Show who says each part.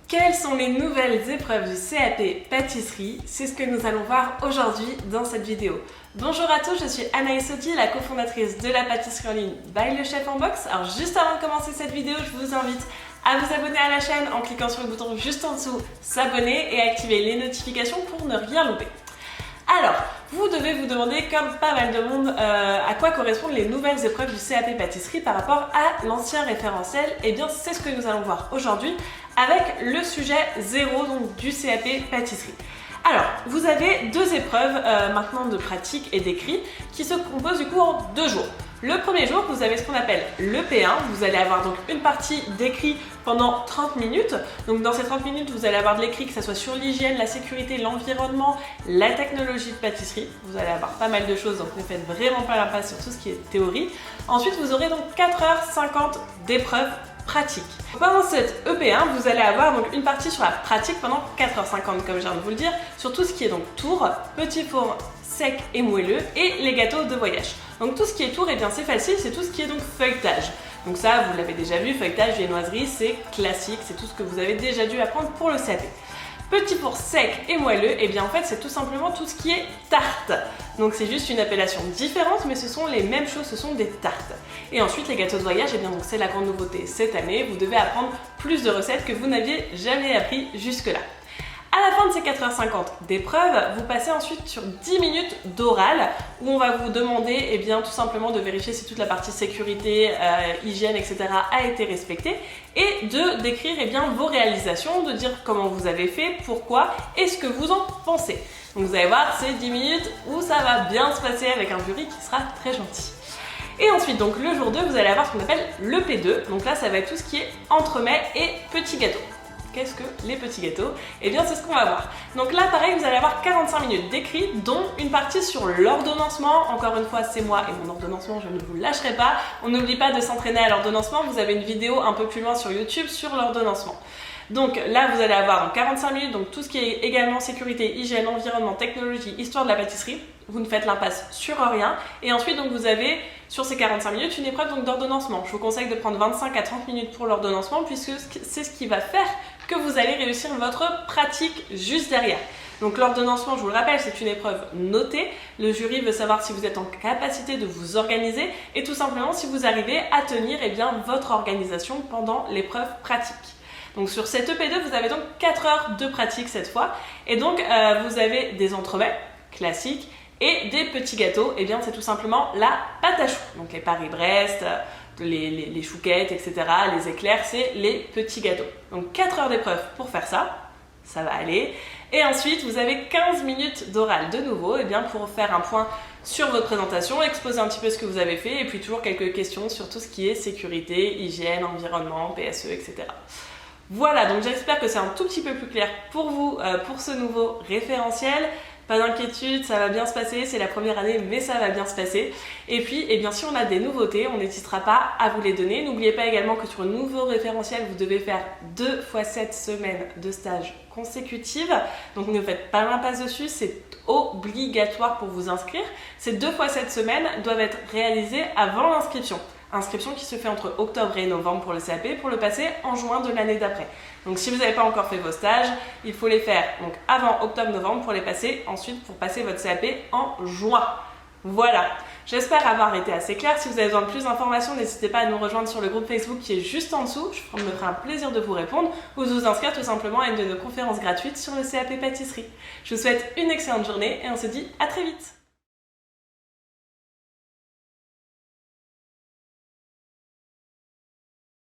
Speaker 1: Quelles sont les nouvelles épreuves du CAP pâtisserie? C'est ce que nous allons voir aujourd'hui dans cette vidéo. Bonjour à tous, je suis Anaïs Audy, la cofondatrice de la pâtisserie en ligne by Le Chef en Box. Alors juste avant de commencer cette vidéo, je vous invite à vous abonner à la chaîne en cliquant sur le bouton juste en dessous, s'abonner et activer les notifications pour ne rien louper. Alors, vous devez vous demander, comme pas mal de monde, à quoi correspondent les nouvelles épreuves du CAP pâtisserie par rapport à l'ancien référentiel. Et bien, c'est ce que nous allons voir aujourd'hui avec le sujet 0 donc, du CAP pâtisserie. Alors, vous avez deux épreuves maintenant de pratique et d'écrit qui se composent du coup en 2 jours. Le premier jour, vous avez ce qu'on appelle le P1. Vous allez avoir donc une partie d'écrit pendant 30 minutes. Donc dans ces 30 minutes, vous allez avoir de l'écrit, que ce soit sur l'hygiène, la sécurité, l'environnement, la technologie de pâtisserie. Vous allez avoir pas mal de choses, donc ne faites vraiment pas l'impasse sur tout ce qui est théorie. Ensuite, vous aurez donc 4h50 d'épreuves pratiques. Pendant cette EP1, vous allez avoir donc une partie sur la pratique pendant 4h50, comme je viens de vous le dire, sur tout ce qui est donc tour, petit four sec et moelleux et les gâteaux de voyage. Donc tout ce qui est tour, et bien c'est facile, c'est tout ce qui est donc feuilletage. Donc ça, vous l'avez déjà vu, feuilletage, viennoiserie, c'est classique, c'est tout ce que vous avez déjà dû apprendre pour le CAP. Petit four sec et moelleux, et bien en fait c'est tout simplement tout ce qui est tarte. Donc c'est juste une appellation différente, mais ce sont les mêmes choses, ce sont des tartes. Et ensuite les gâteaux de voyage, et bien donc c'est la grande nouveauté cette année, vous devez apprendre plus de recettes que vous n'aviez jamais appris jusque-là. À la fin de ces 4h50 d'épreuves, vous passez ensuite sur 10 minutes d'oral où on va vous demander eh bien, tout simplement de vérifier si toute la partie sécurité, hygiène, etc. a été respectée et de décrire eh bien, vos réalisations, de dire comment vous avez fait, pourquoi et ce que vous en pensez. Donc vous allez voir, c'est 10 minutes où ça va bien se passer avec un jury qui sera très gentil. Et ensuite, donc le jour 2, vous allez avoir ce qu'on appelle le P2. Donc là, ça va être tout ce qui est entremets et petits gâteaux. Qu'est-ce que les petits gâteaux? Eh bien, c'est ce qu'on va voir. Donc là, pareil, vous allez avoir 45 minutes d'écrit, dont une partie sur l'ordonnancement. Encore une fois, c'est moi et mon ordonnancement, je ne vous lâcherai pas. On n'oublie pas de s'entraîner à l'ordonnancement. Vous avez une vidéo un peu plus loin sur YouTube sur l'ordonnancement. Donc là, vous allez avoir 45 minutes, donc tout ce qui est également sécurité, hygiène, environnement, technologie, histoire de la pâtisserie. Vous ne faites l'impasse sur rien. Et ensuite, donc, vous avez sur ces 45 minutes une épreuve d'ordonnancement. Je vous conseille de prendre 25 à 30 minutes pour l'ordonnancement puisque c'est ce qui va faire que vous allez réussir votre pratique juste derrière. Donc l'ordonnancement, je vous le rappelle, c'est une épreuve notée. Le jury veut savoir si vous êtes en capacité de vous organiser et tout simplement si vous arrivez à tenir eh bien, votre organisation pendant l'épreuve pratique. Donc sur cette EP2, vous avez donc 4 heures de pratique cette fois. Et donc vous avez des entremets classiques et des petits gâteaux. Et bien c'est tout simplement la pâte à choux. Donc les Paris-Brest, les chouquettes, etc. Les éclairs, c'est les petits gâteaux. Donc 4 heures d'épreuve pour faire ça. Ça va aller. Et ensuite, vous avez 15 minutes d'oral de nouveau et bien, pour faire un point sur votre présentation, exposer un petit peu ce que vous avez fait et puis toujours quelques questions sur tout ce qui est sécurité, hygiène, environnement, PSE, etc. Voilà, donc j'espère que c'est un tout petit peu plus clair pour vous, pour ce nouveau référentiel. Pas d'inquiétude, ça va bien se passer, c'est la première année, mais ça va bien se passer. Et puis, eh bien, si on a des nouveautés, on n'hésitera pas à vous les donner. N'oubliez pas également que sur un nouveau référentiel, vous devez faire 2 fois 7 semaines de stage consécutives. Donc ne faites pas l'impasse dessus, c'est obligatoire pour vous inscrire. Ces 2 fois 7 semaines doivent être réalisées avant l'inscription. Inscription qui se fait entre octobre et novembre pour le CAP, pour le passer en juin de l'année d'après. Donc si vous n'avez pas encore fait vos stages, il faut les faire donc avant octobre-novembre pour les passer, ensuite pour passer votre CAP en juin. Voilà, j'espère avoir été assez claire. Si vous avez besoin de plus d'informations, n'hésitez pas à nous rejoindre sur le groupe Facebook qui est juste en dessous. Je me ferai un plaisir de vous répondre ou de vous inscrire tout simplement à une de nos conférences gratuites sur le CAP pâtisserie. Je vous souhaite une excellente journée et on se dit à très vite.